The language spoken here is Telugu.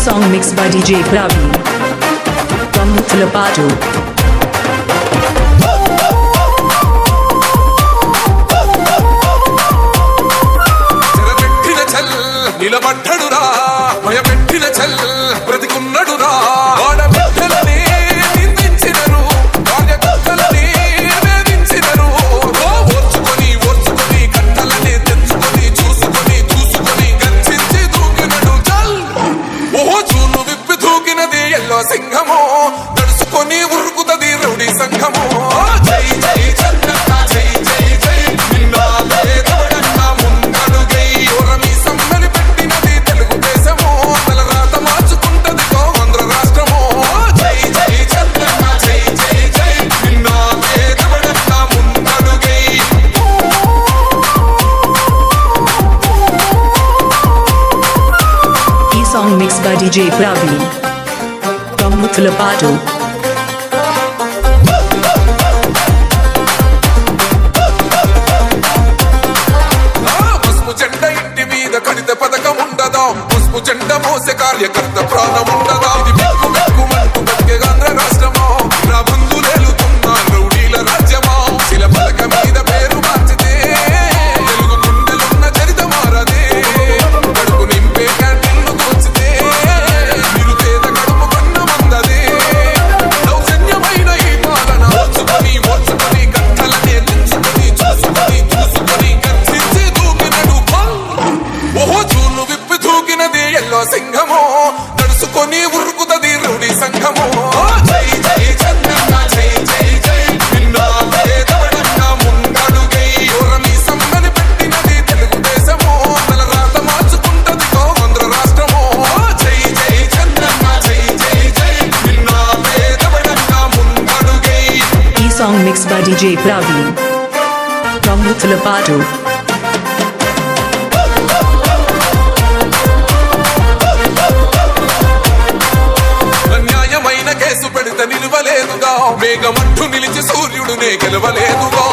song mixed by DJ Praveen from Muthalapadu. నిలబడ్డడురా భయపెట్టిన చల్ బ్రతికున్నడురా ఆడబిడ్డలని నిందించినరు కార్యకర్తలని వేధించినరు ఓర్చుకొని ఓర్చుకొని కట్టలని తెచ్చుకొని చూసుకొని గర్జించి దూకినడు చల్ ఓహో చూను విప్పి దూకినది ఎల్లో సింహము తడుసుకొని ఉరుకుతది రౌడీ సంఘము జై జై చంద్రన్న జై జై జై నిన్నాలే తోడన్న ముందడుగై ఓరమి సమ్మని పెట్టినది తెలుగుదేశము తలరాత మార్చుకుంటది ఆంధ్ర రాష్ట్రము జై జై చంద్రన్న జై జై జై నిన్నాలే తోడన్న ముందడుగై E-song mixed by DJ Praveen from Muthalapadu. పసుపు జెండ ఇంటి మీద కడిత పథకం ఉండదా పసుపు జెండ మోసే కార్యకర్త ప్రాణం ఉండదా ఇది మెక్కు మెక్కుమంటూ బతికే ఆంధ్ర రాష్ట్రమా నా బంధులేలుతున్నా రౌడీల రాజ్యమా శిల పలక మీద పేరు మార్చితే తెలుగు గుండెలున్న చరిత మారదే కడుపు నింపే క్యాంటీన్లు కూర్చితే నిరుపేద కడుపు కన్న మందదే దౌర్జన్యమైన ఈ పాలన ఓర్చుకొని గంటలనే దించుకొని చూసుకొని గర్జించి దూకినడు ఓహో చూను విప్పి దూకినది ఎల్లో సింహము తడుసుకొని ఉరుకుతది రౌడీ సంఘము జై జై చంద్రన్న జై జై జై నిన్నాలే తోడన్న ముందడుగై ఓరమి సమ్మని పెట్టినది తెలుగుదేశము తలరాత మార్చుకుంటది ఆంధ్ర రాష్ట్రము జై జై చంద్రన్న జై జై జై నిన్నాలే తోడన్న ముందడుగై E-song mixed by DJ Praveen from Muthalapadu. అన్యాయమైన కేసు పెడితే నిలవలేదుగా మేఘమంటూ నిలిచి సూర్యుడునే గెలవలేదుగా